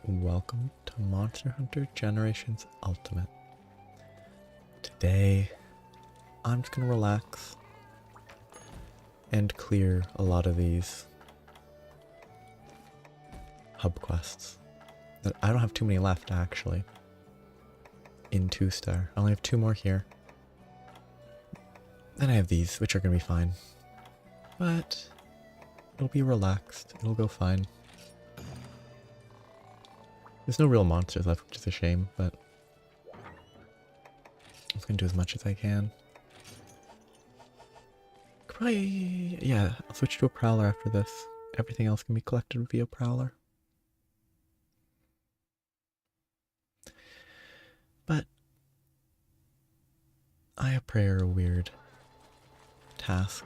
Welcome to Monster Hunter Generations Ultimate. Today, I'm just gonna relax and clear a lot of these hub quests. I don't have too many left, actually, in 2-star. I only have 2 more here. Then I have these, which are gonna be fine. But it'll be relaxed. It'll go fine. There's no real monsters left, which is a shame, but I'm gonna do as much as I can. Probably, yeah, I'll switch to a Prowler after this. Everything else can be collected via Prowler. But I pray are a weird task.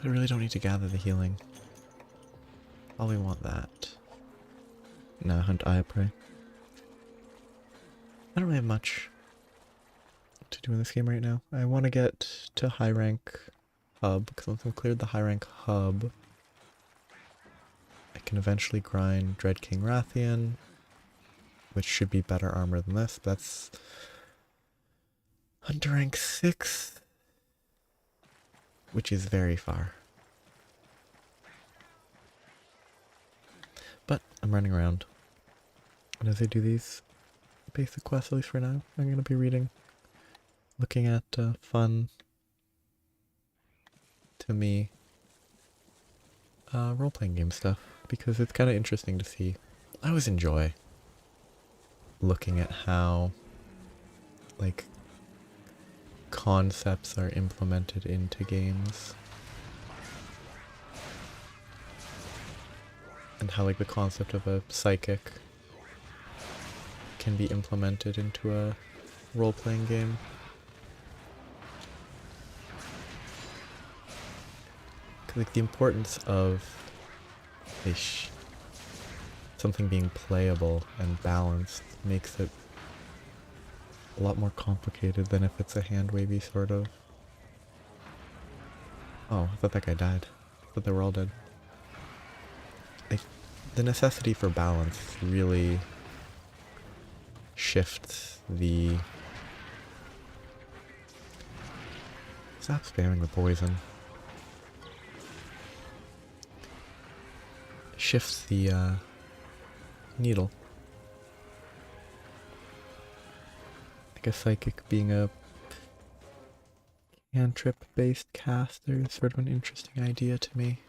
I really don't need to gather the healing. Probably want that. Nah, hunt Iapray. I don't really have much to do in this game right now. I want to get to high rank hub, because once I've cleared the high rank hub, I can eventually grind Dread King Rathian, which should be better armor than this. That's Hunter rank 6, which is very far. But I'm running around. And as I do these basic quests, at least for now, I'm going to be reading, looking at fun, to me, role-playing game stuff, because it's kind of interesting to see. I always enjoy looking at how, like, concepts are implemented into games. And how, like, the concept of a psychic can be implemented into a role-playing game. Like, the importance of something being playable and balanced makes it a lot more complicated than if it's a hand-wavy sort of... Oh, I thought that guy died. I thought they were all dead. Like, the necessity for balance really shifts the... Stop spamming the poison. Shifts the needle. Like a psychic being a cantrip-based caster is sort of an interesting idea to me.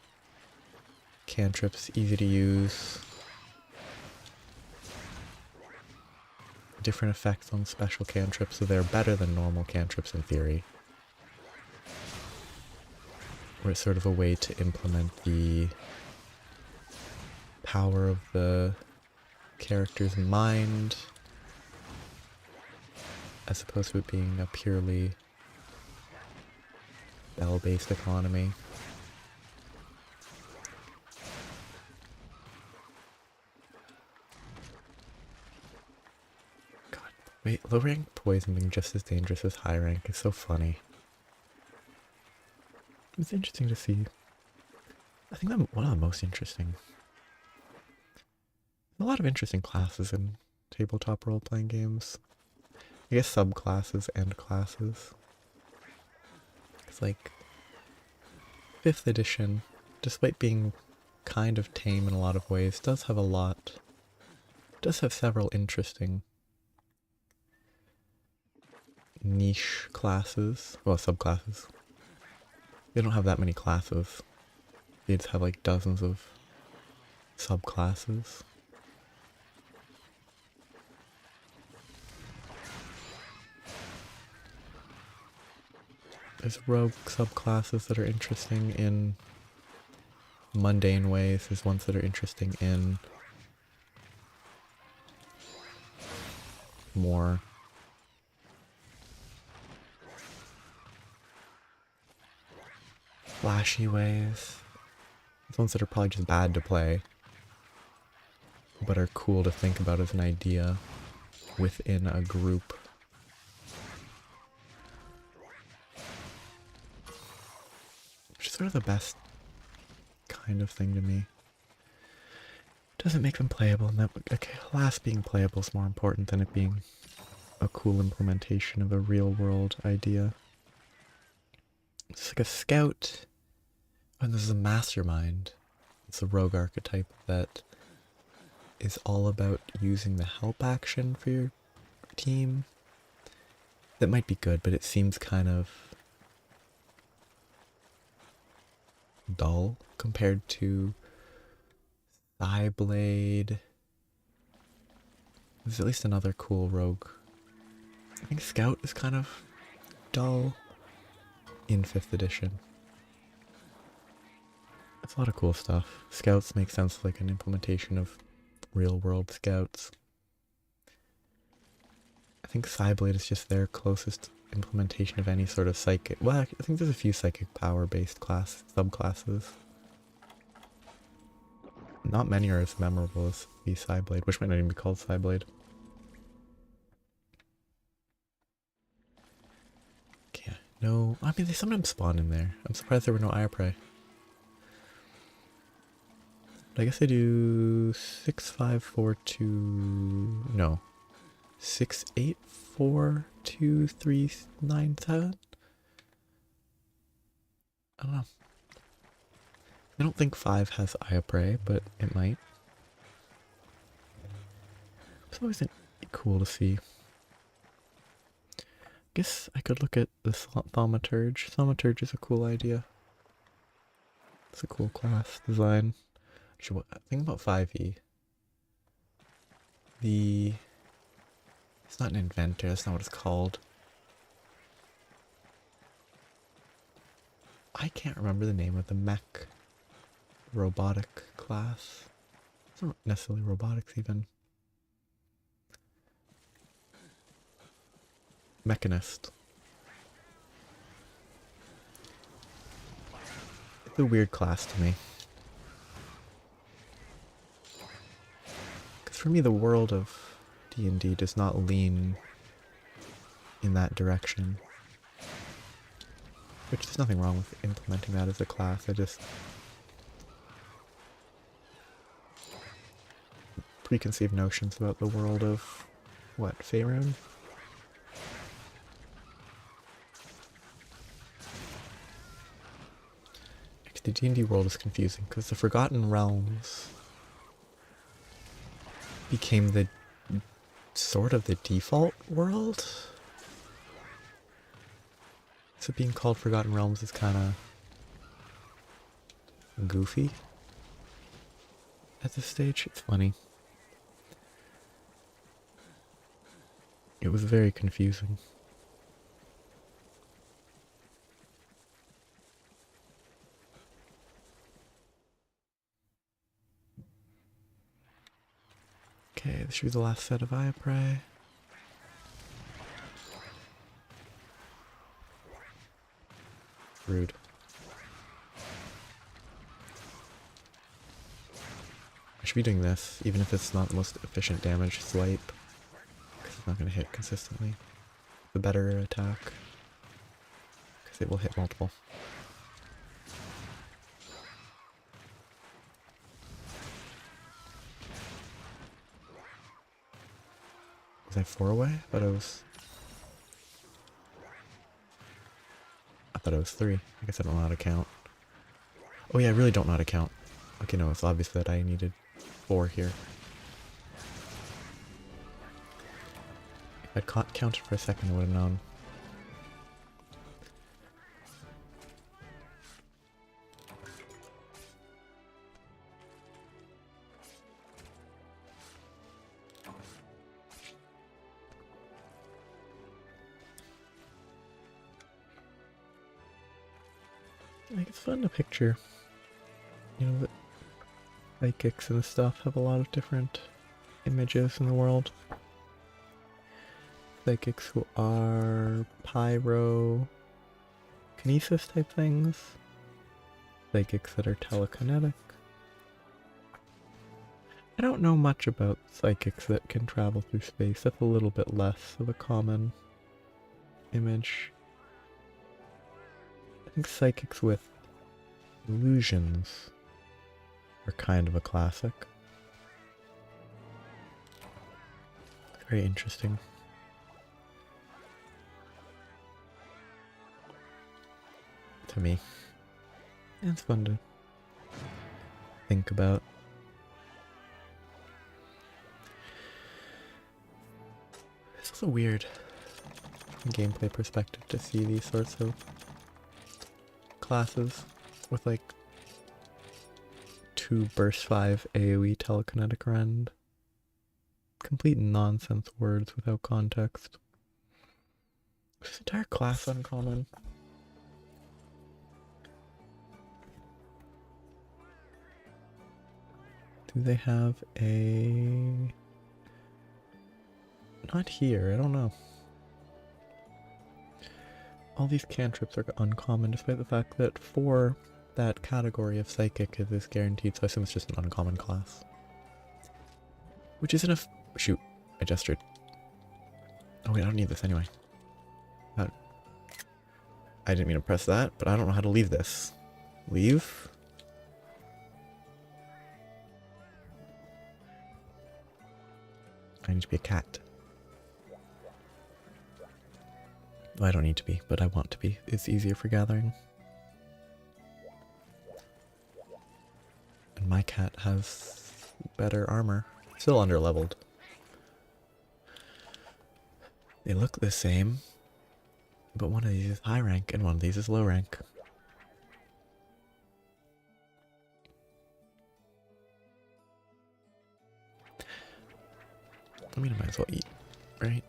Cantrips, easy to use. Different effects on special cantrips, so they're better than normal cantrips in theory. Or it's sort of a way to implement the power of the character's mind, as opposed to it being a purely spell-based economy. God, wait, low rank poison being just as dangerous as high rank is so funny. It's interesting to see. I think that's one of the most interesting. A lot of interesting classes in tabletop role-playing games. I guess subclasses and classes. It's like 5th edition, despite being kind of tame in a lot of ways, does have several interesting niche classes, well, subclasses. They don't have that many classes. They just have like dozens of subclasses. There's rogue subclasses that are interesting in mundane ways. There's ones that are interesting in more flashy ways. There's ones that are probably just bad to play, but are cool to think about as an idea within a group. Which is sort of the best kind of thing to me. Doesn't make them playable, and that a class being playable is more important than it being a cool implementation of a real-world idea. It's like a scout, and there's a mastermind. It's a rogue archetype that is all about using the help action for your team. That might be good, but it seems kind of dull compared to Blade. There's at least another cool rogue. I think Scout is kind of dull in 5th edition. It's a lot of cool stuff. Scouts make sense like an implementation of real world scouts. I think Blade is just their closest implementation of any sort of psychic. Well, I think there's a few psychic power based subclasses. Not many are as memorable as the Blade, which might not even be called Blade. Okay, no, I mean they sometimes spawn in there. I'm surprised there were no Iapre. But I guess I do 6, 5, 4, 2. No. 6, 8, 4, 2, 3, 9, 7? I don't know. I don't think 5 has Iapre, but it might. It's always cool to see. Guess I could look at the Thaumaturge. Thaumaturge is a cool idea. It's a cool class design. Actually, think about 5e. It's not an inventor, that's not what it's called. I can't remember the name of the mech robotic class. It's not necessarily robotics even. Mechanist. It's a weird class to me. Because for me the world of D&D does not lean in that direction. Which there's nothing wrong with implementing that as a class, I just preconceived notions about the world of, what, Faerun? The D&D world is confusing because the Forgotten Realms became the sort of the default world. So being called Forgotten Realms is kind of goofy at this stage. It's funny. It was very confusing. Okay, this should be the last set of Iapre. Rude. I should be doing this, even if it's not the most efficient damage swipe, because it's not going to hit consistently. The better attack, because it will hit multiple. Was I 4 away? I thought I was 3. I guess I don't know how to count. Oh yeah, I really don't know how to count. Okay, no, it's obvious that I needed 4 here. If I'd counted for a second, I would have known. Like, it's fun to picture, you know, that psychics and stuff have a lot of different images in the world. Psychics who are pyro, kinesis type things. Psychics that are telekinetic. I don't know much about psychics that can travel through space. That's a little bit less of a common image. I think psychics with illusions are kind of a classic. Very interesting. To me. And it's fun to think about. It's also weird from a gameplay perspective to see these sorts of classes with like 2 burst 5 AoE telekinetic rend. Complete nonsense words without context. Is this entire class uncommon? Do they have a... Not here, I don't know. All these cantrips are uncommon despite the fact that for that category of psychic it is guaranteed, so I assume it's just an uncommon class. Which isn't a shoot, I gestured. Oh wait, I don't need this anyway. I didn't mean to press that, but I don't know how to leave this. Leave? I need to be a cat. Well, I don't need to be, but I want to be. It's easier for gathering. And my cat has better armor. Still underleveled. They look the same, but one of these is high rank and one of these is low rank. I mean, I might as well eat, right?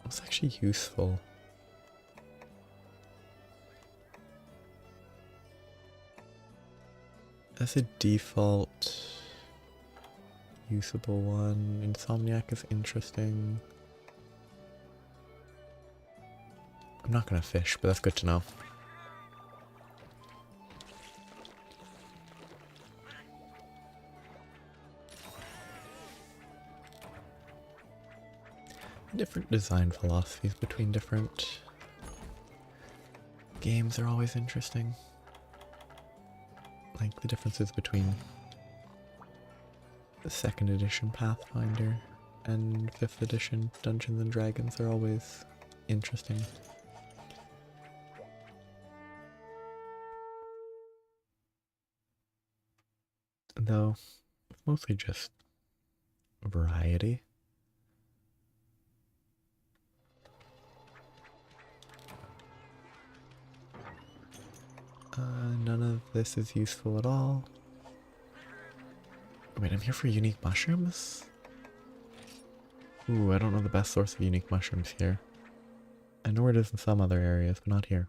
It's actually useful. As a default usable one, Insomniac is interesting. I'm not gonna fish, but that's good to know. Different design philosophies between different games are always interesting. Like the differences between the 2nd edition Pathfinder and 5th edition Dungeons and Dragons are always interesting. Though, it's mostly just variety. None of this is useful at all. Wait, I'm here for unique mushrooms? Ooh, I don't know the best source of unique mushrooms here. I know where it is in some other areas, but not here.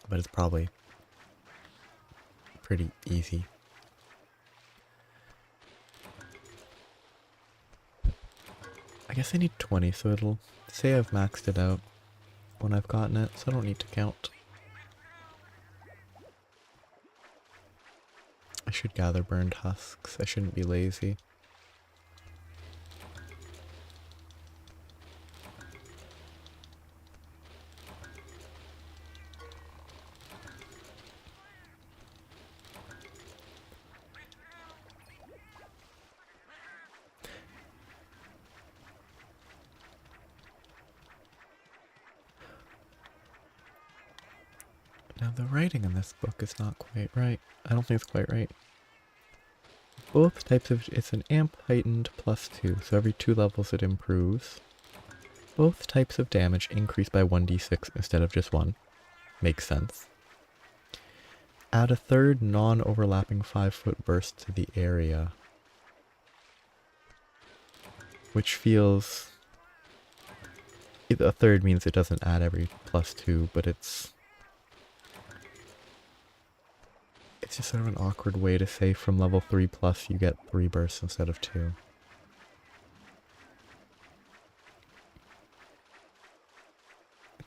But it's probably pretty easy. I guess I need 20, so it'll say I've maxed it out when I've gotten it, so I don't need to count. I should gather burned husks. I shouldn't be lazy. Now the writing in this book is not quite right. I don't think it's quite right. Both types of... It's an amp heightened +2, so every 2 levels it improves. Both types of damage increase by 1d6 instead of just 1. Makes sense. Add a 3rd non-overlapping 5-foot burst to the area. Which feels... A 3rd means it doesn't add every +2, but it's just sort of an awkward way to say from level 3 plus you get 3 bursts instead of 2.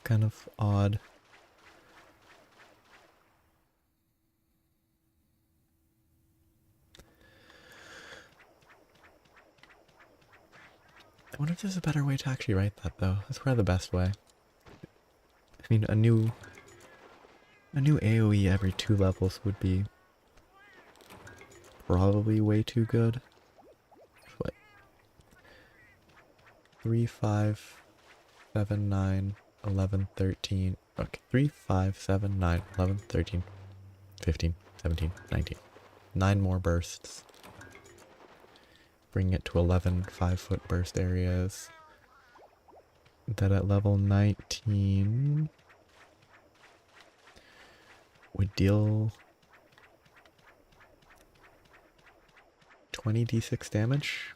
Kind of odd. I wonder if there's a better way to actually write that though. That's probably the best way. mean, a new AoE every 2 levels would be probably way too good. What? 3, 5, 7, 9, 11, 13. Okay, 3, 5, 7, 9, 11, 13, 15, 17, 19. 9 more bursts. Bring it to 11 5-foot burst areas. That at level 19 would deal 20 d6 damage.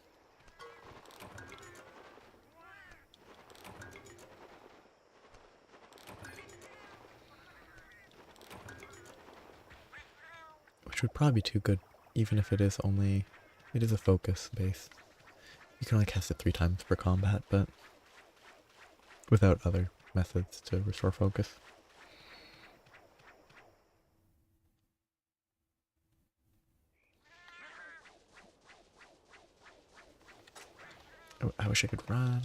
Which would probably be too good, even if it is only... It is a focus base. You can only cast it 3 times per combat, but without other methods to restore focus. I wish I could run.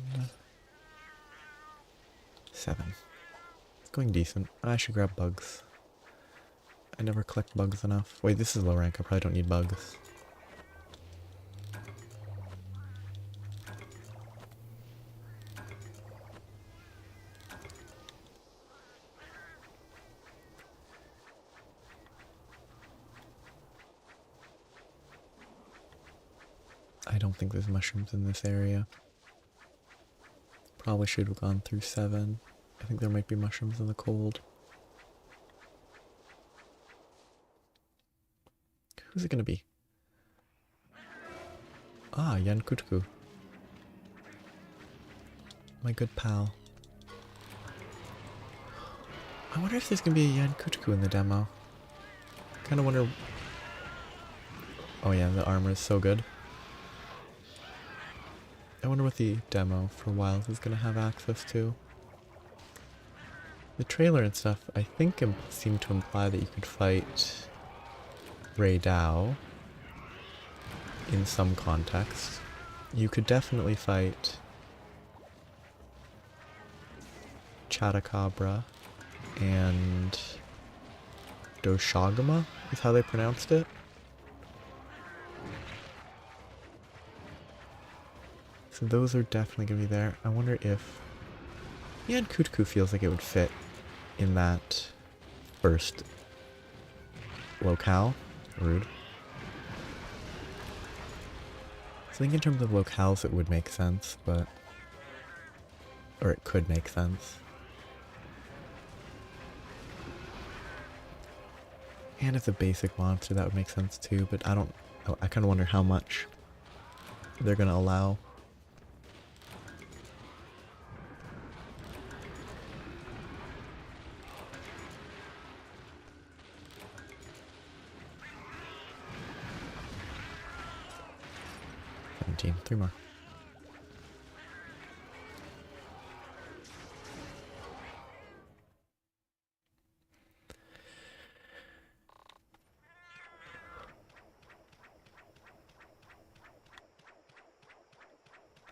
7. It's going decent. I should grab bugs. I never collect bugs enough. Wait, this is low rank. I probably don't need bugs. I don't think there's mushrooms in this area. Probably should have gone through 7. I think there might be mushrooms in the cold. Who's it gonna be? Ah, Yankutku. My good pal. I wonder if there's gonna be a Yankutku in the demo. Kinda wonder... Oh yeah, the armor is so good. I wonder what the demo for Wilds is gonna have access to. The trailer and stuff, I think, seemed to imply that you could fight Rei Dao in some context. You could definitely fight Chatacabra and Doshagama is how they pronounced it. So those are definitely going to be there. I wonder if... Yankutku feels like it would fit in that first locale. Rude. So I think in terms of locales it would make sense, but... Or it could make sense. And as a basic monster that would make sense too, but I don't... I kind of wonder how much they're going to allow. Three more.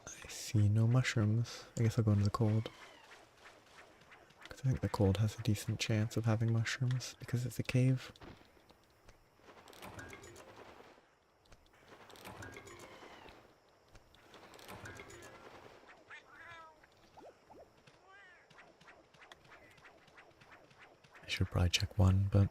I see no mushrooms. I guess I'll go into the cold. Because I think the cold has a decent chance of having mushrooms because it's a cave. I should probably check one, but...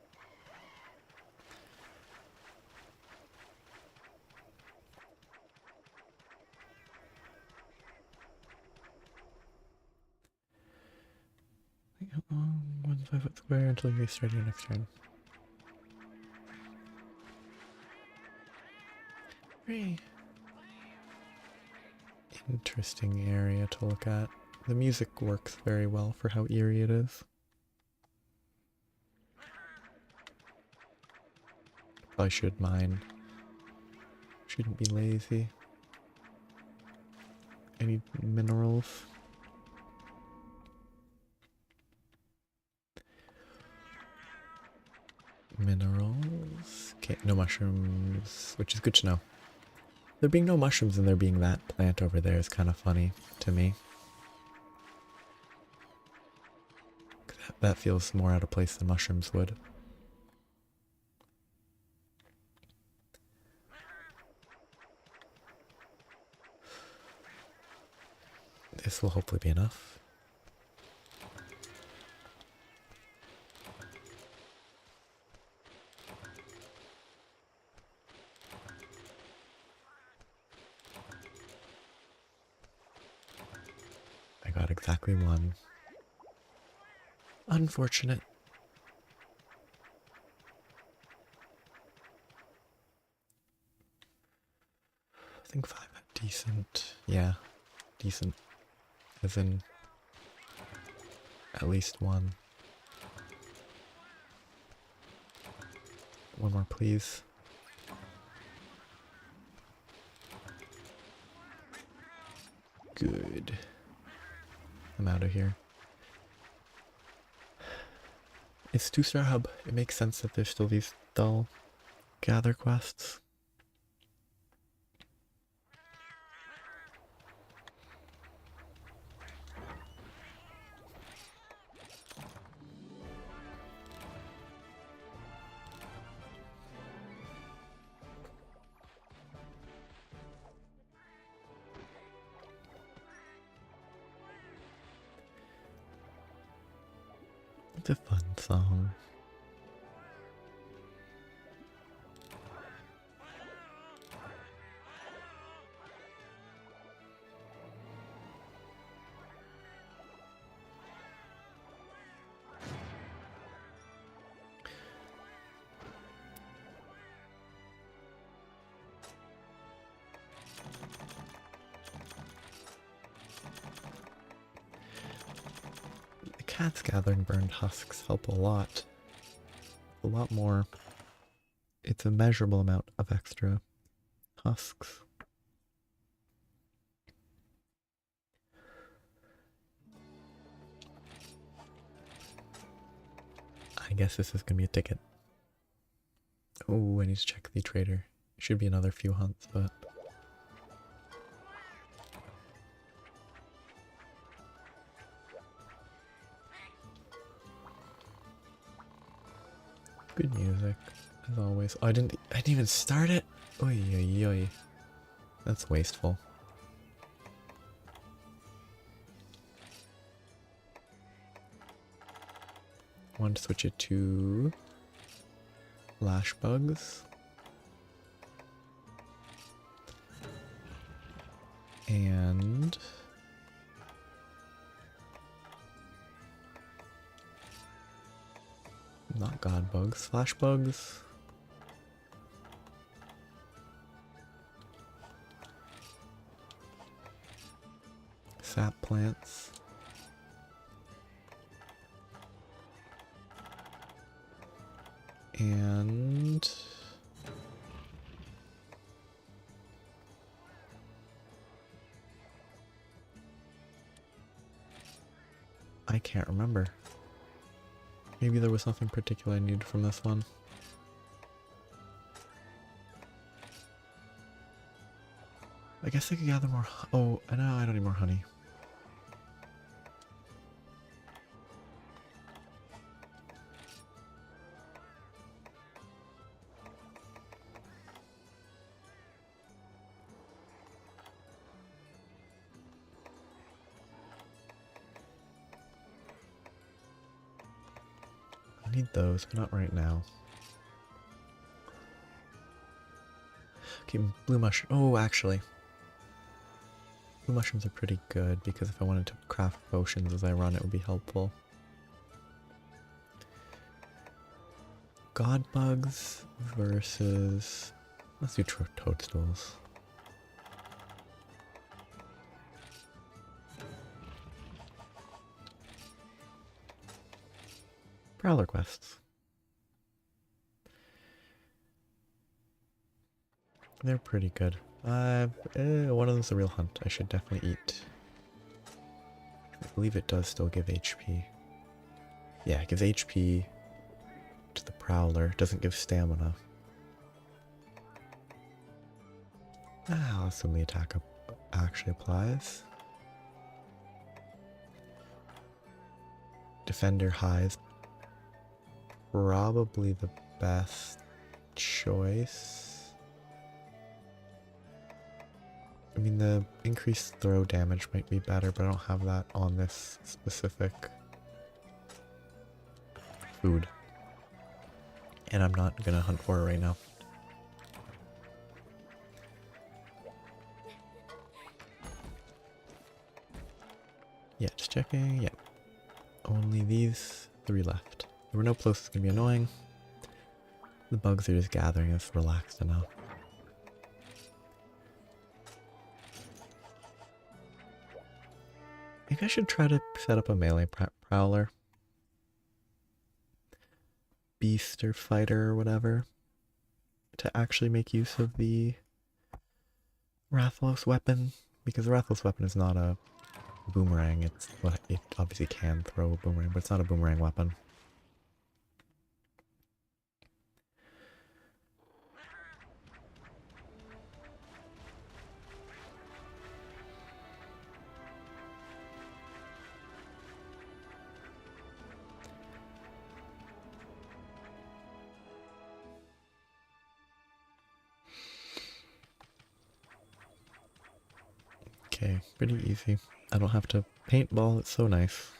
More than 5 foot square until you restart your next turn. Very interesting area to look at. The music works very well for how eerie it is. Probably should mine. Shouldn't be lazy. I need minerals. Minerals. Okay, no mushrooms, which is good to know. There being no mushrooms and there being that plant over there is kind of funny to me. That feels more out of place than mushrooms would. This will hopefully be enough. I got exactly one. Unfortunate. I think 5 at decent. Yeah, decent. As in at least one. One more, please. Good. I'm out of here. It's 2-star hub. It makes sense that there's still these dull gather quests. It's a fun song. Cats gathering burned husks help a lot. A lot more. It's a measurable amount of extra husks. I guess this is gonna be a ticket. Oh, I need to check the trader. Should be another few hunts, but... Good music, as always. Oh, I didn't even start it? Oy, oy, oy. That's wasteful. I want to switch it to... Lash bugs. And... Not god bugs, flash bugs. Sap plants. And... I can't remember. Maybe there was something particular I needed from this one. I guess I could gather more. Oh, no, I don't need more honey. I need those, but not right now. Okay, blue mushroom. Oh, actually. Blue mushrooms are pretty good because if I wanted to craft potions as I run, it would be helpful. God bugs versus... Let's do toadstools. Prowler quests. They're pretty good. One of them's a real hunt. I should definitely eat. I believe it does still give HP. Yeah, it gives HP to the Prowler. It doesn't give stamina. I'll assume the attack actually applies. Defender High is probably the best choice. I mean, the increased throw damage might be better, but I don't have that on this specific food. And I'm not gonna hunt for it right now. Yeah, just checking. Yeah. Only these 3 left. There were no close, it's gonna be annoying. The bugs are just gathering, it's relaxed enough. Maybe I should try to set up a melee prowler. Beast or fighter or whatever. To actually make use of the Rathalos weapon. Because the Rathalos weapon is not a boomerang. It's, well, it obviously can throw a boomerang, but it's not a boomerang weapon. Okay, pretty easy. I don't have to paintball, it's so nice.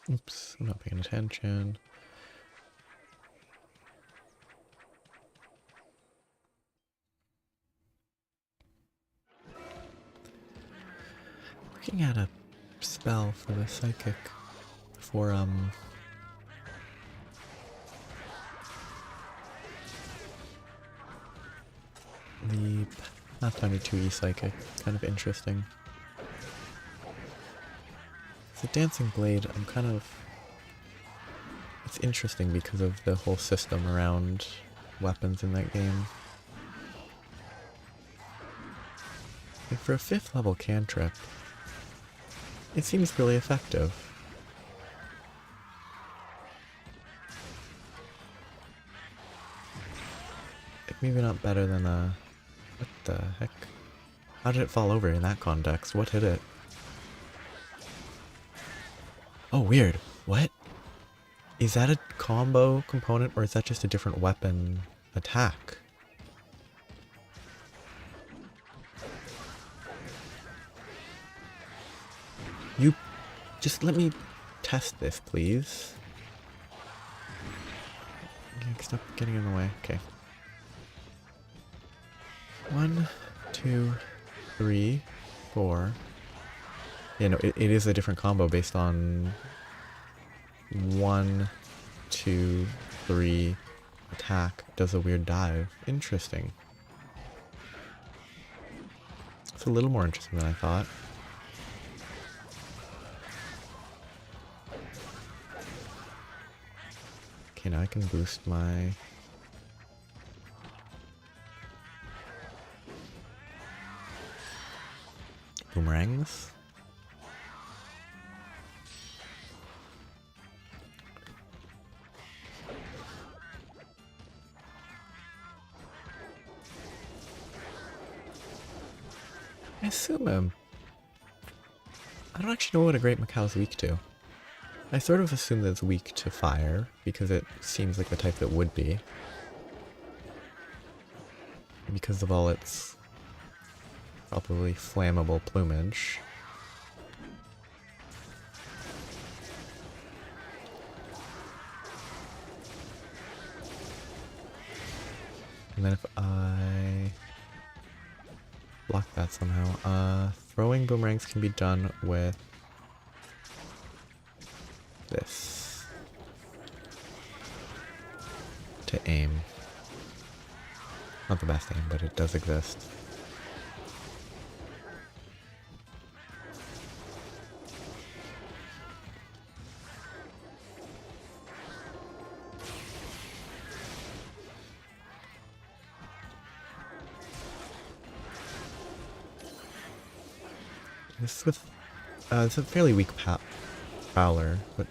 Oops, I'm not paying attention. Looking at a spell for the psychic for the Pathfinder 2E psychic. Kind of interesting. The Dancing Blade, I'm kind of... It's interesting because of the whole system around weapons in that game. And for a 5th level cantrip, it seems really effective. Like maybe not better than a... What the heck? How did it fall over in that context? What hit it? Oh, weird. What? Is that a combo component or is that just a different weapon attack? You... Just let me test this, please. Stop getting in the way. Okay. 1, 2, 3, 4. Yeah, no, it is a different combo based on 1, 2, 3 attack. Does a weird dive. Interesting. It's a little more interesting than I thought. Okay, now I can boost my... boomerangs. I assume I don't actually know what a Great Macaw's weak to. I sort of assume that it's weak to fire, because it seems like the type that would be. Because of all its probably flammable plumage. And then if I block that somehow, throwing boomerangs can be done with this to aim. Not the best aim, but it does exist. This is with, it's a fairly weak prowler, but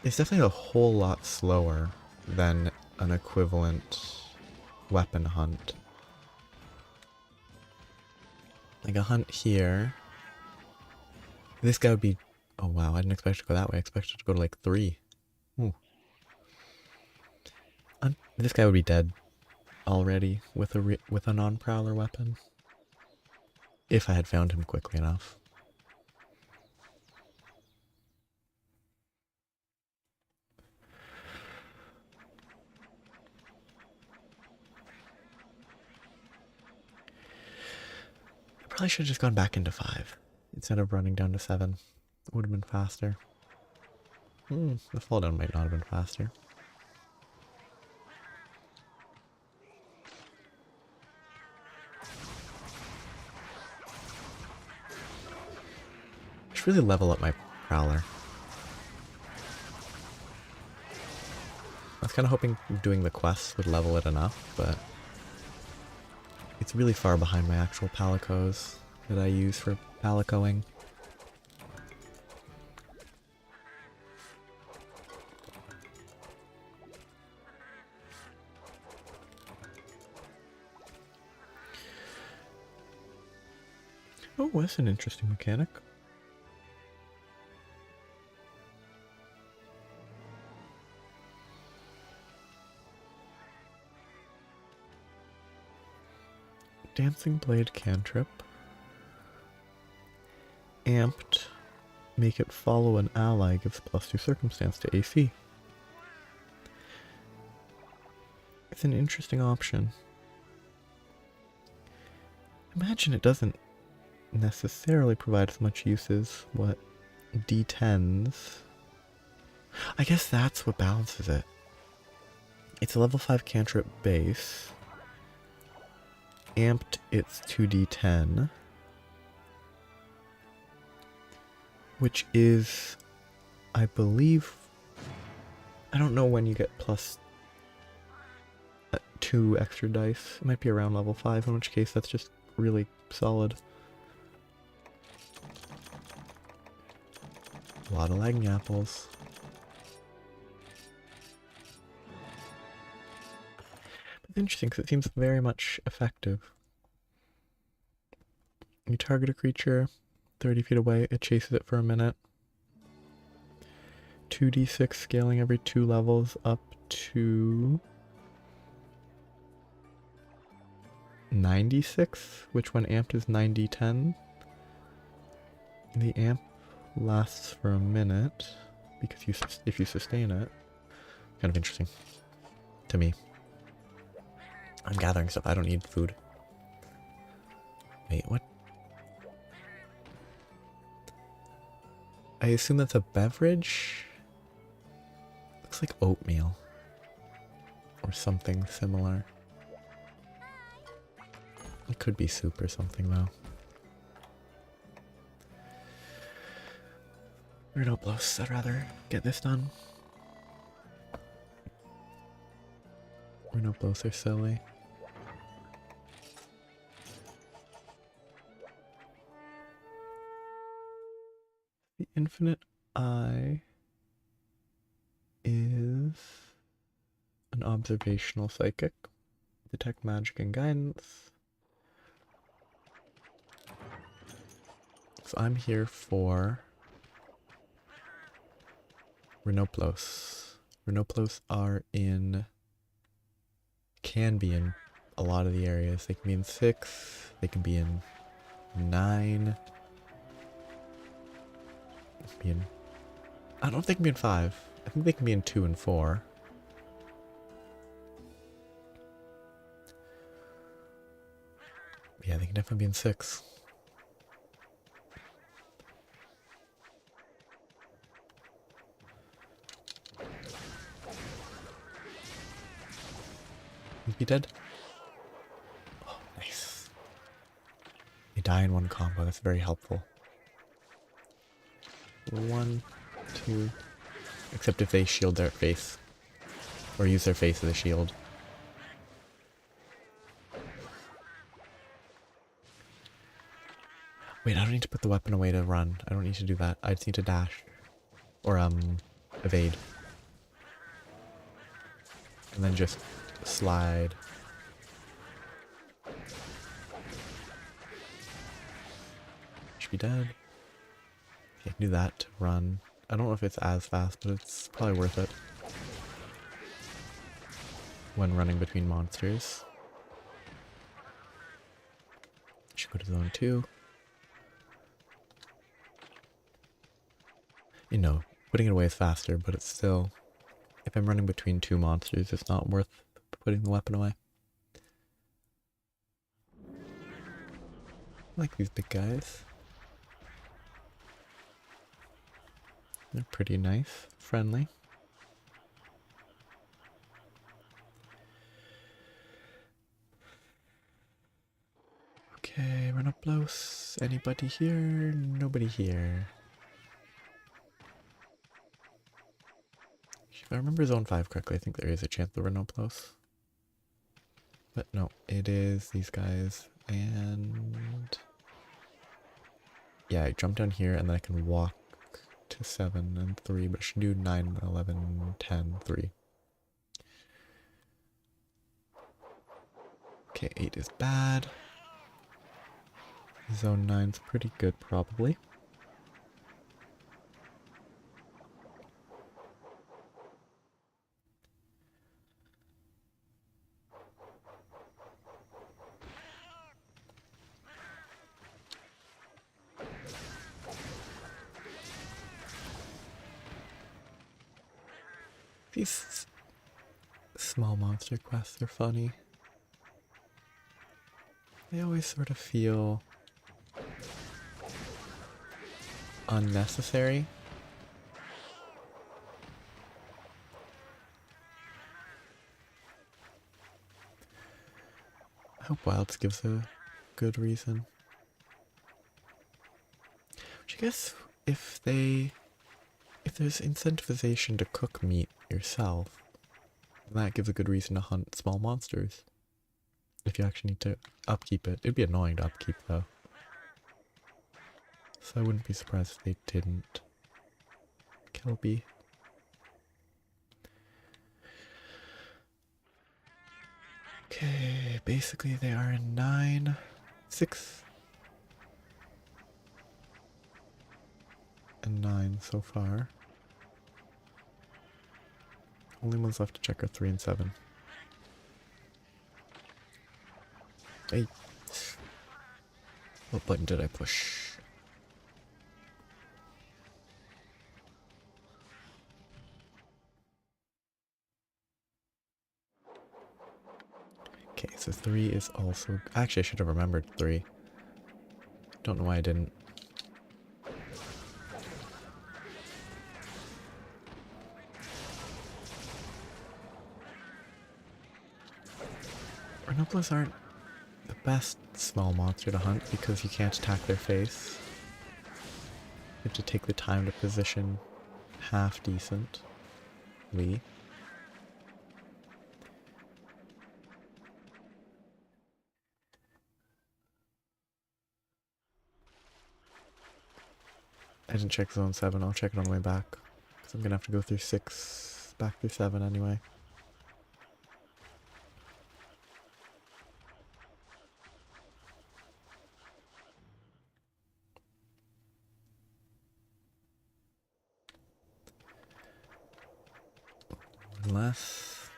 It's definitely a whole lot slower than an equivalent weapon hunt. Like a hunt here. This guy would be... Oh wow, I didn't expect it to go that way. I expected it to go to like 3. Ooh. This guy would be dead already with a non-prowler weapon. If I had found him quickly enough. I probably should have just gone back into 5 instead of running down to 7. It would have been faster. The fall down might not have been faster. I should really level up my prowler. I was kind of hoping doing the quests would level it enough, but it's really far behind my actual palicos that I use for palicoing. Oh, that's an interesting mechanic. Dancing Blade cantrip. Amped. Make it follow an ally, gives +2 circumstance to AC. It's an interesting option. Imagine it doesn't necessarily provide as much use as what D10s. I guess that's what balances it. It's a level 5 cantrip base. Amped, it's 2d10. Which is, I believe, I don't know when you get plus 2 extra dice. It might be around level 5, in which case that's just really solid. A lot of lagging apples. It's interesting because it seems very much effective. You target a creature 30 feet away, it chases it for a minute. 2d6 scaling every 2 levels up to 96, which when amped is 9d10. The amp lasts for a minute because if you sustain it. Kind of interesting to me. I'm gathering stuff. I don't need food. Wait, what? I assume that's a beverage? Looks like oatmeal. Or something similar. It could be soup or something though. Rathalos, I'd rather get this done. Rathalos are silly. The Infinite Eye is an observational psychic. Detect magic and guidance. So I'm here for Rathalos. Rathalos are in... can be in a lot of the areas. They can be in 6, they can be in 9. Be in, I don't know if they can be in 5. I think they can be in 2 and 4. Yeah, they can definitely be in 6. Is he dead? Oh, nice. They die in one combo. That's very helpful. 1, 2. Except if they shield their face. Or use their face as a shield. Wait, I don't need to put the weapon away to run. I don't need to do that. I just need to dash. Or, evade. And then just slide. Should be dead. Okay, do that to run. I don't know if it's as fast, but it's probably worth it when running between monsters. Should go to zone 2. You know, putting it away is faster, but it's still, if I'm running between 2 monsters, it's not worth putting the weapon away. I like these big guys. They're pretty nice, friendly. Okay, run up close. Anybody here? Nobody here. If I remember zone 5 correctly, I think there is a chance there were no close. But no, it is these guys, and yeah, I jump down here and then I can walk to 7 and 3, but I should do 9, 11, 10, 3. Okay, 8 is bad. Zone 9's pretty good, probably. These small monster quests are funny. They always sort of feel unnecessary. I hope Wilds gives a good reason. Which I guess if there's incentivization to cook meat yourself, that gives a good reason to hunt small monsters. If you actually need to upkeep it. It'd be annoying to upkeep though. So I wouldn't be surprised if they didn't. Kelby. Okay, basically they are in 9, 6, and 9 so far. Only ones left to check are 3 and 7. Hey. What button did I push? Okay, so 3 is also... Actually, I should have remembered 3. Don't know why I didn't. Rathalos aren't the best small monster to hunt because you can't attack their face. You have to take the time to position half decently. I didn't check zone 7, I'll check it on the way back. Because I'm gonna have to go through 6, back through 7 anyway. Unless...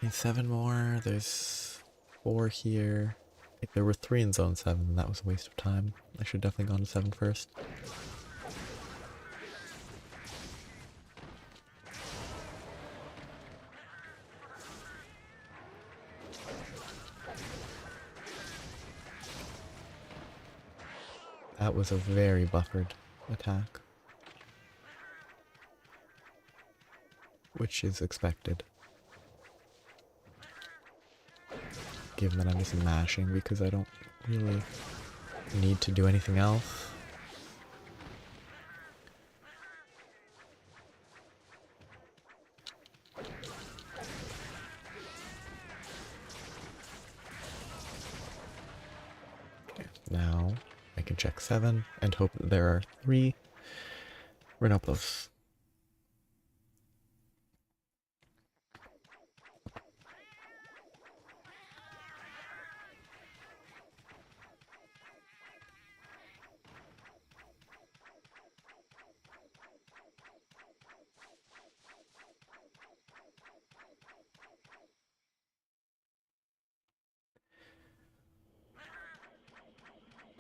Need 7 more, there's 4 here. If there were 3 in zone 7, that was a waste of time. I should have definitely gone to 7 first. That was a very buffered attack. Which is expected. Given that I'm just mashing because I don't really need to do anything else. Okay, now I can check 7 and hope that there are 3 Rathalos.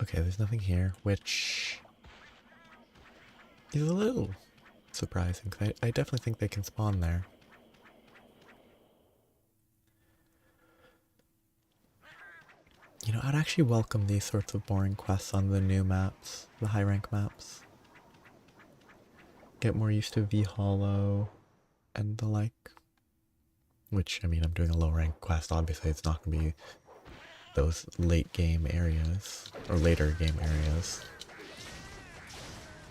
Okay, there's nothing here, which is a little surprising, 'cause I definitely think they can spawn there. You know, I'd actually welcome these sorts of boring quests on the new maps, the high rank maps. Get more used to V Hollow and the like. Which, I mean, I'm doing a low rank quest, obviously it's not going to be those late game areas, or later game areas.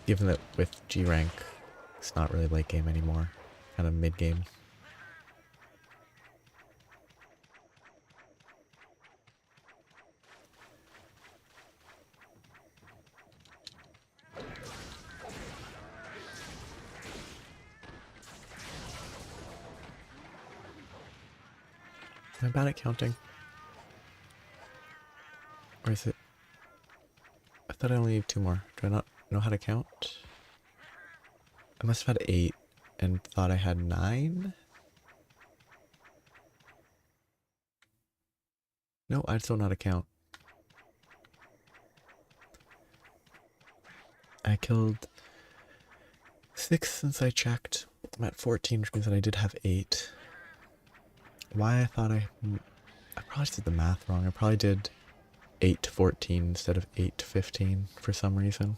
Given that with G rank, it's not really late game anymore, kind of mid game. Am I bad at counting? Or is it? I thought I only need 2 more. Do I not know how to count? I must have had 8 and thought I had 9? No, I just don't know how to count. I killed 6 since I checked. I'm at 14, which means that I did have 8. Why I thought I probably did the math wrong. I probably did 8 to 14 instead of 8 to 15 for some reason.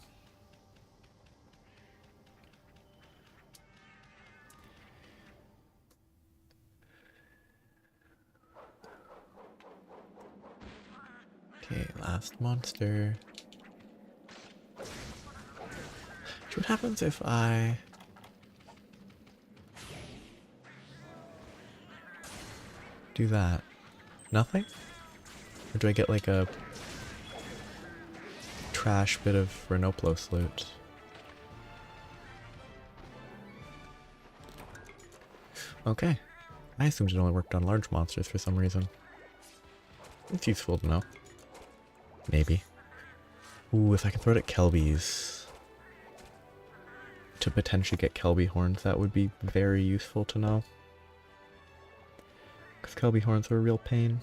Okay, last monster. So what happens if I do that? Nothing? Or do I get like a trash bit of Renoplos loot? Okay. I assumed it only worked on large monsters for some reason. It's useful to know. Maybe. Ooh, if I can throw it at Kelbies to potentially get Kelby horns, that would be very useful to know. Because Kelby horns are a real pain.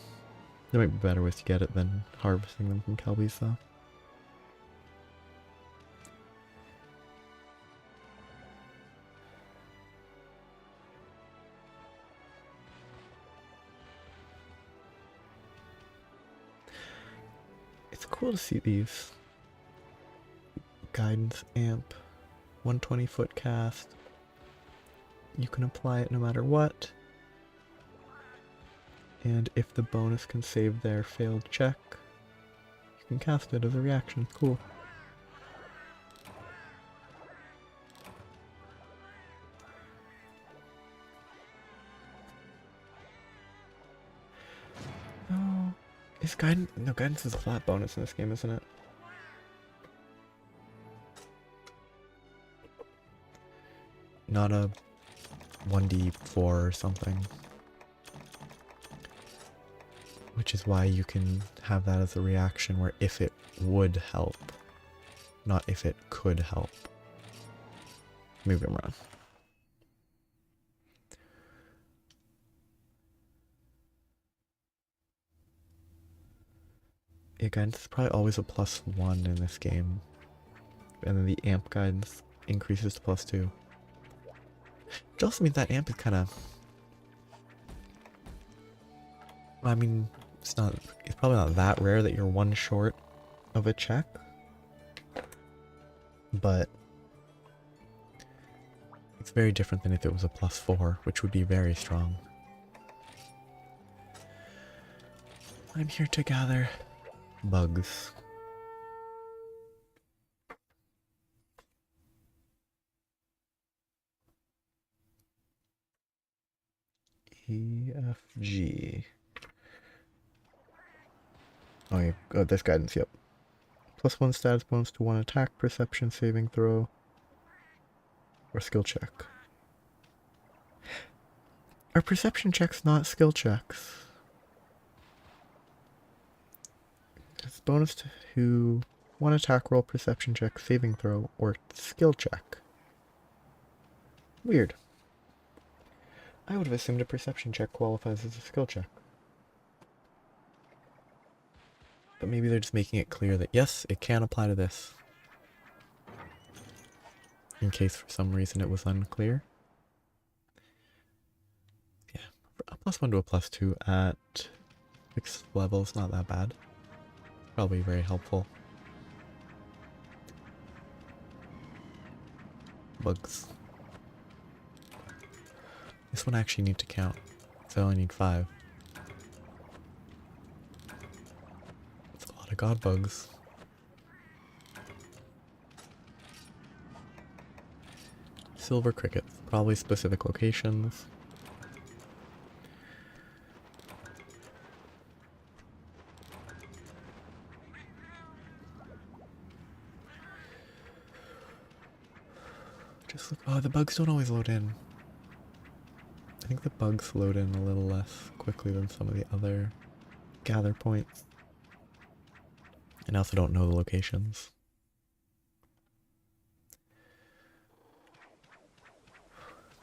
There might be better ways to get it than harvesting them from Kelbies, though. It's cool to see these. Guidance amp, 120-foot cast. You can apply it no matter what. And if the bonus can save their failed check, you can cast it as a reaction. Cool. Oh, is guidance? No, guidance is a flat bonus in this game, isn't it? Not a 1d4 or something. Which is why you can have that as a reaction where if it would help, not if it could help. Maybe I'm wrong. Yeah, guidance is probably always a +1 in this game. And then the amp guidance increases to +2. Which also means that amp is kind of... I mean, it's probably not that rare that you're 1 short of a check. But it's very different than if it was a +4, which would be very strong. I'm here to gather bugs. E, F, G. Oh yeah, oh, this guidance, yep. +1 status bonus to 1 attack, perception, saving throw, or skill check. Are perception checks not skill checks? It's bonus to 1 attack roll, perception check, saving throw, or skill check. Weird. I would have assumed a perception check qualifies as a skill check. But maybe they're just making it clear that yes, it can apply to this. In case for some reason it was unclear. Yeah, a +1 to a +2 at 6th level is not that bad. Probably very helpful. Bugs. This one I actually need to count, so I only need 5. That's a lot of god bugs. Silver crickets, probably specific locations. Just look, oh, the bugs don't always load in. I think the bugs load in a little less quickly than some of the other gather points. And I also don't know the locations.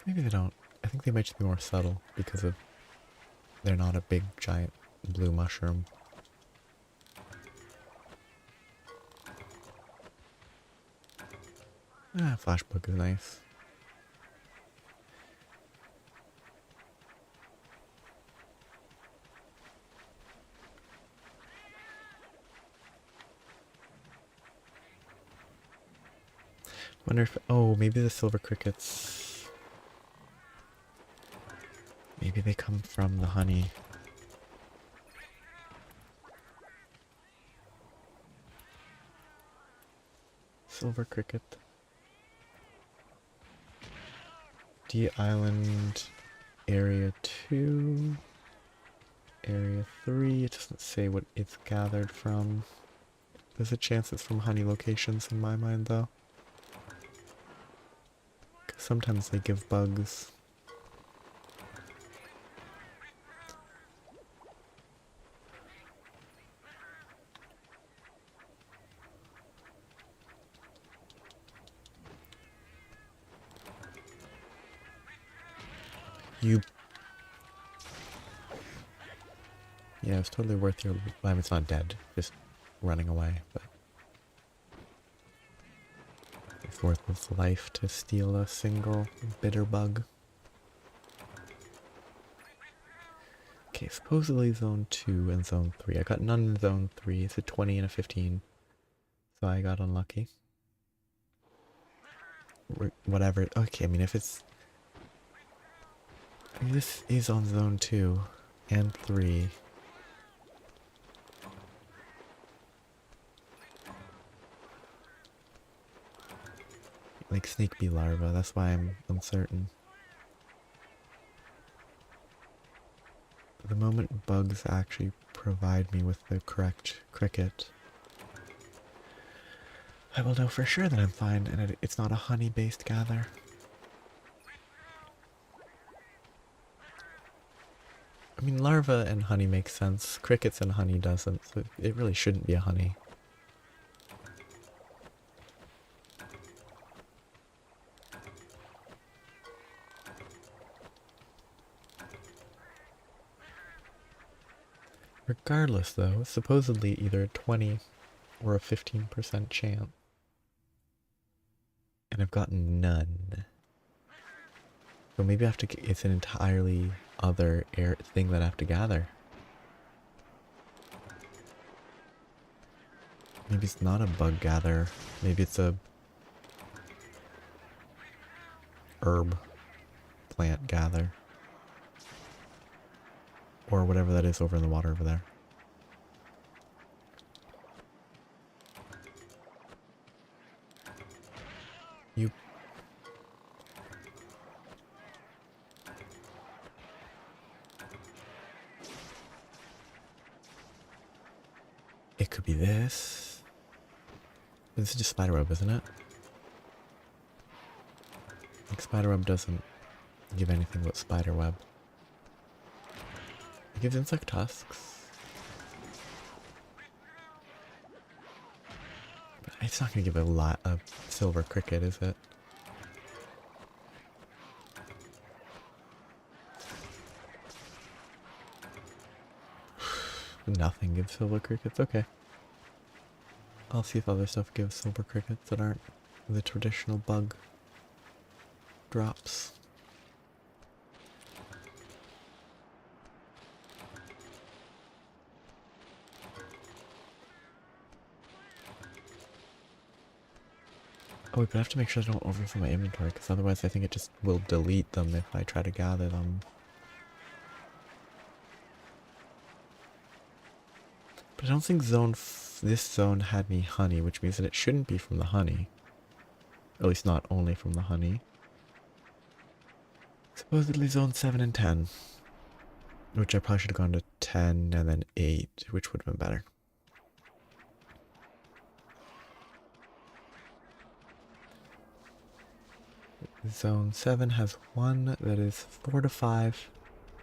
Maybe they don't. I think they might just be more subtle because of they're not a big giant blue mushroom. Ah, flash bug is nice. Wonder if, oh, maybe the silver crickets, maybe they come from the honey. Silver cricket. D Island, Area 2, Area 3, it doesn't say what it's gathered from. There's a chance it's from honey locations in my mind though. Sometimes they give bugs. You... Yeah, it's totally worth your... Well, it's not dead, just running away, but... It's worth its life to steal a single bitter bug. Okay, supposedly Zone 2 and Zone 3. I got none in Zone 3. It's a 20 and a 15. So I got unlucky. Whatever. Okay, I mean, if it's... I mean, this is on Zone 2 and 3. Like snake bee larva, that's why I'm uncertain. The moment bugs actually provide me with the correct cricket, I will know for sure that I'm fine and it's not a honey-based gather. I mean, larva and honey makes sense. Crickets and honey doesn't, so it really shouldn't be a honey. Regardless though, supposedly either a 20 or a 15% chance. And I've gotten none. So maybe I have to, it's an entirely other thing that I have to gather. Maybe it's not a bug gather. Maybe it's a herb plant gather. Or whatever that is over in the water over there. You... It could be this. This is just spiderweb, isn't it? Like spiderweb doesn't give anything but spiderweb. It gives insect tusks. But it's not going to give a lot of silver cricket, is it? Nothing gives silver crickets, okay. I'll see if other stuff gives silver crickets that aren't the traditional bug drops. Oh, but I have to make sure I don't overfill my inventory, because otherwise I think it just will delete them if I try to gather them. But I don't think this zone had any honey, which means that it shouldn't be from the honey. At least not only from the honey. Supposedly zone 7 and 10. Which I probably should have gone to 10 and then 8, which would have been better. Zone 7 has one that is 4 to 5,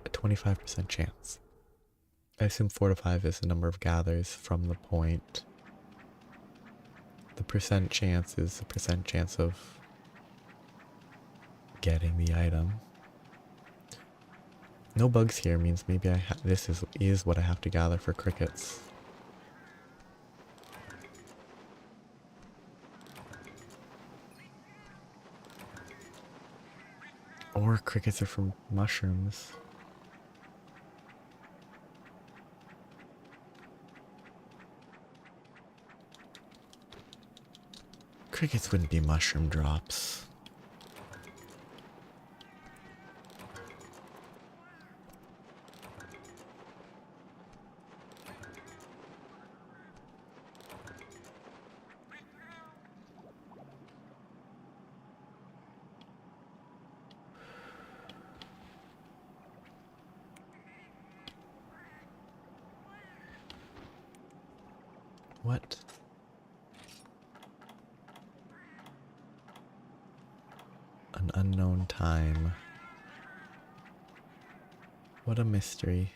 a 25% chance. I assume 4 to 5 is the number of gathers from the point. The percent chance is the percent chance of getting the item. No bugs here means maybe this is what I have to gather for crickets. Or crickets are from mushrooms. Crickets wouldn't be mushroom drops. What? An unknown time. What a mystery.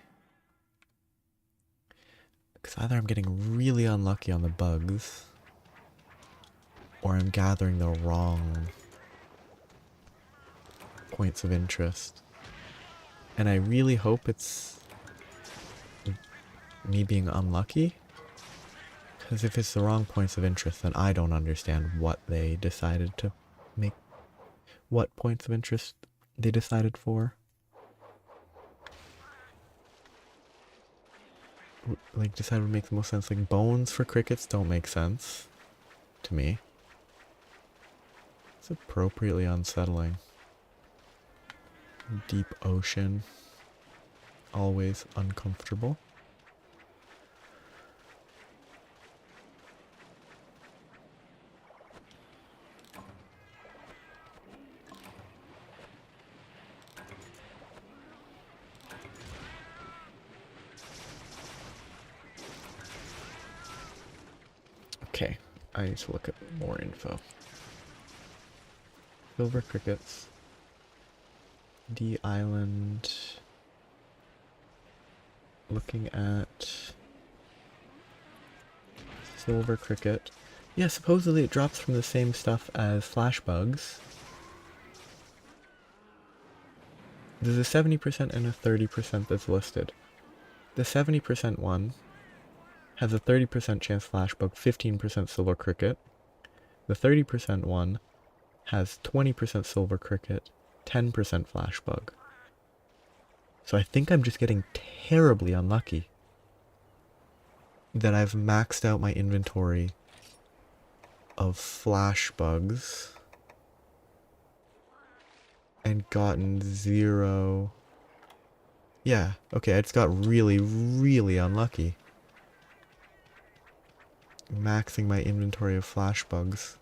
Because either I'm getting really unlucky on the bugs, or I'm gathering the wrong points of interest. And I really hope it's me being unlucky. Because if it's the wrong points of interest, then I don't understand what they decided to make, what points of interest they decided for. Like, decided to make the most sense. Like, bones for crickets don't make sense to me. It's appropriately unsettling. Deep ocean. Always uncomfortable. Okay, I need to look at more info. Silver crickets. D Island. Looking at silver cricket. Yeah, supposedly it drops from the same stuff as flash bugs. There's a 70% and a 30% that's listed. The 70% one has a 30% chance flashbug, 15% silver cricket. The 30% one has 20% silver cricket, 10% flashbug. So I think I'm just getting terribly unlucky that I've maxed out my inventory of flashbugs and gotten 0. Yeah, okay, I just got really, really unlucky. Maxing my inventory of flashbugs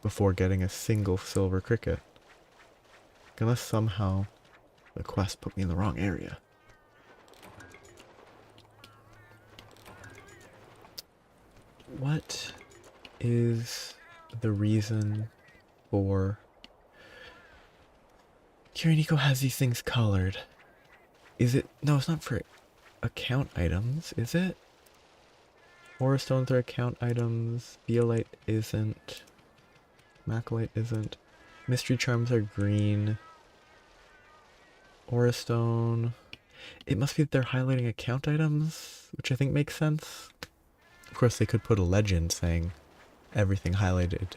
before getting a single silver cricket. Unless somehow the quest put me in the wrong area. What is the reason for... Kirinico has these things colored. Is it... No, it's not for account items, is it? Aura stones are account items. Beolite isn't. Macrolite isn't. Mystery charms are green. Aura stone. It must be that they're highlighting account items, which I think makes sense. Of course, they could put a legend saying everything highlighted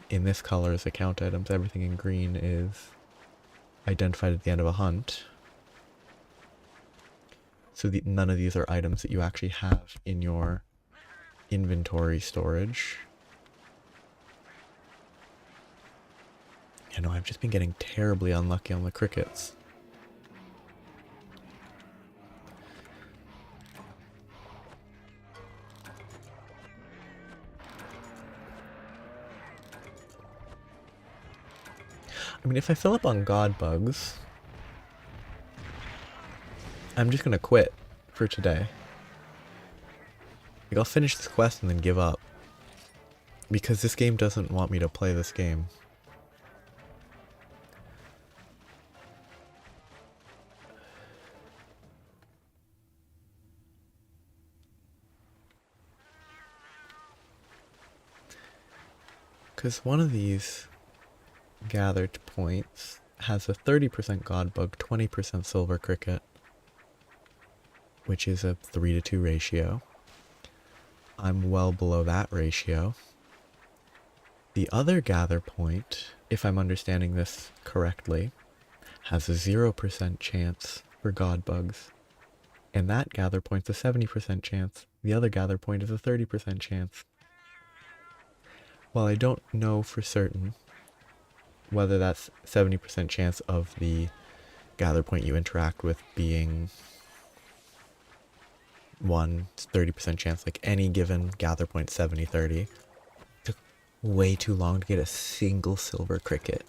in this color is account items. Everything in green is identified at the end of a hunt. So none of these are items that you actually have in your inventory storage. You know, I've just been getting terribly unlucky on the crickets. I mean, if I fill up on god bugs, I'm just gonna quit for today. Like, I'll finish this quest and then give up. Because this game doesn't want me to play this game. Because one of these gathered points has a 30% god bug, 20% silver cricket, which is a 3-to-2 ratio. I'm well below that ratio. The other gather point, if I'm understanding this correctly, has a 0% chance for god bugs. And that gather point's a 70% chance. The other gather point is a 30% chance. While I don't know for certain whether that's 70% chance of the gather point you interact with being 1, 30% chance, like any given gather point 70-30. Took way too long to get a single silver cricket.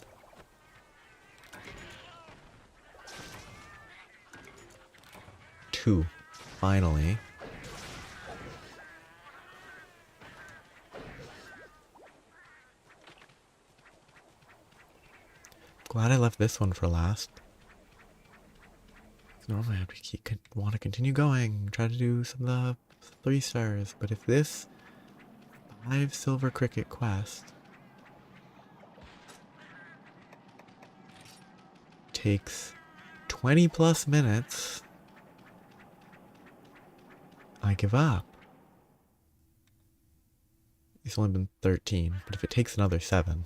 Two, finally. Glad I left this one for last. Normally I would want to continue going, try to do some of the 3 stars, but if this 5 silver cricket quest takes 20 plus minutes, I give up. It's only been 13, but if it takes another 7,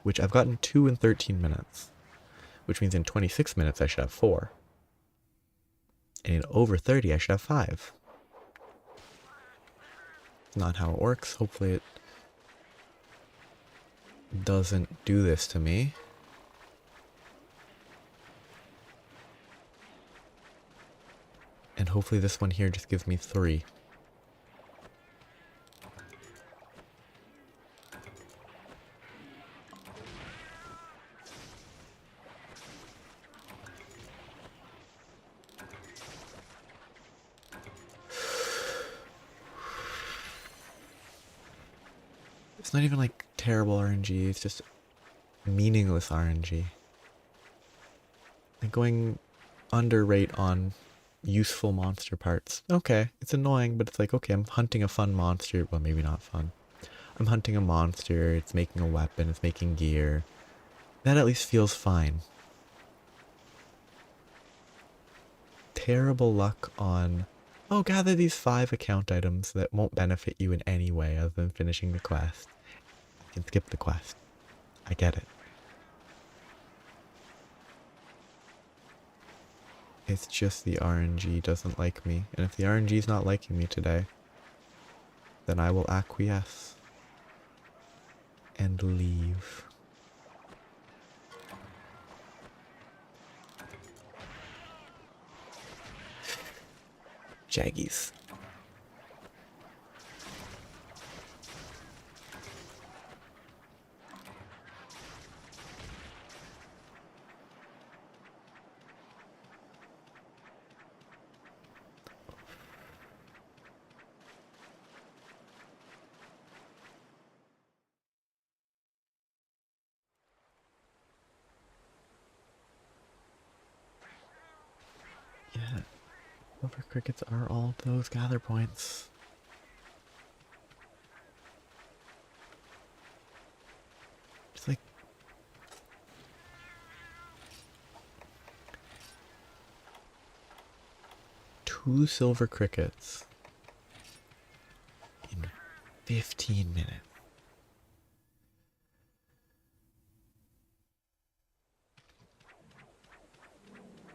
which I've gotten 2 in 13 minutes, which means in 26 minutes I should have 4. And in over 30 I should have 5. Not how it works. Hopefully it doesn't do this to me. And hopefully this one here just gives me 3. It's not even like terrible RNG, it's just meaningless RNG. Like going under rate on useful monster parts. Okay, it's annoying, but it's like, okay, I'm hunting a fun monster. Well, maybe not fun. I'm hunting a monster, it's making a weapon, it's making gear. That at least feels fine. Terrible luck on, oh, gather these 5 account items that won't benefit you in any way other than finishing the quest. You can skip the quest. I get it. It's just the RNG doesn't like me. And if the RNG is not liking me today, then I will acquiesce and leave. Jaggies. Yeah, silver crickets are all those gather points. It's like 2 silver crickets in 15 minutes.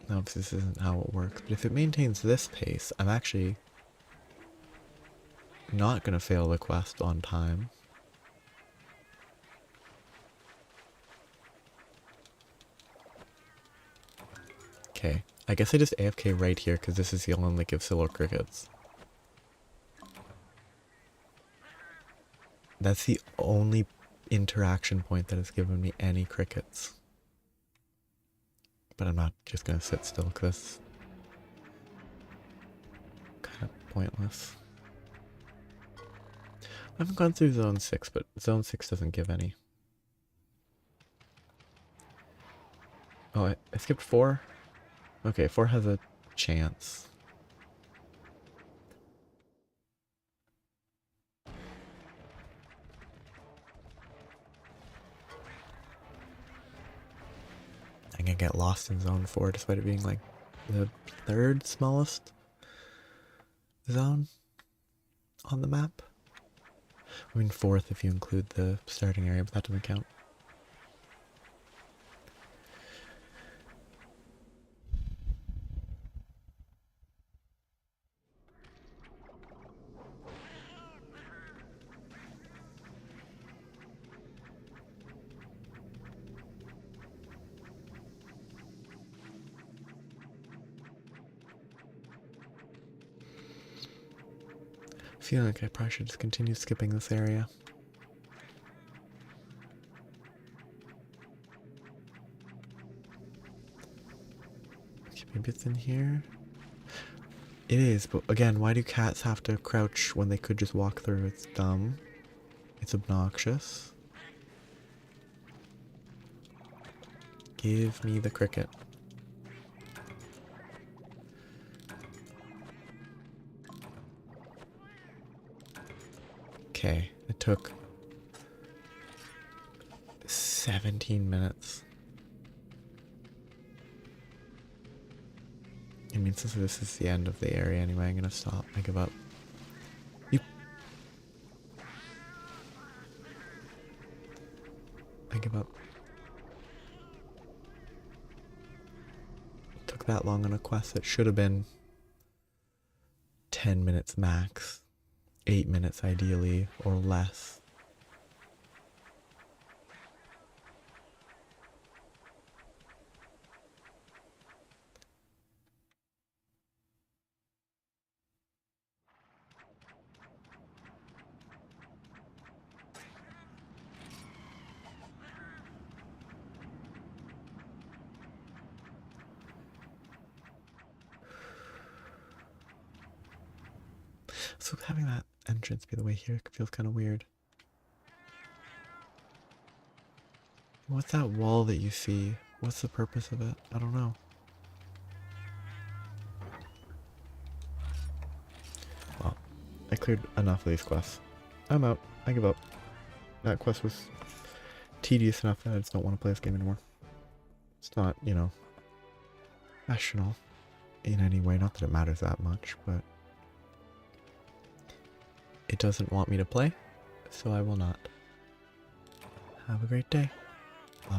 Now, this isn't how it works, but if it maintains this pace, I'm actually not gonna fail the quest on time. Okay, I guess I just AFK right here because this is the only that gives silver crickets. That's the only interaction point that has given me any crickets. But I'm not just gonna sit still because kind of pointless. I haven't gone through Zone 6, but Zone 6 doesn't give any. Oh, I skipped 4? Okay, 4 has a chance. I'm gonna get lost in Zone 4 despite it being like the third smallest zone on the map. I mean fourth if you include the starting area, but that doesn't count. I feel like I probably should just continue skipping this area. Okay, maybe it's in here. It is, but again, why do cats have to crouch when they could just walk through? It's dumb. It's obnoxious. Give me the cricket. Okay, it took 17 minutes. I mean, since this is the end of the area anyway, I'm gonna stop. I give up. I give up. It took that long on a quest that should have been 10 minutes max. 8 minutes ideally, or less. So having that entrance be the way here feels kind of weird. What's that wall that you see? What's the purpose of it? I don't know. Well, I cleared enough of these quests. I'm out. I give up. That quest was tedious enough that I just don't want to play this game anymore. It's not, you know, rational in any way. Not that it matters that much, but it doesn't want me to play, so I will not. Have a great day.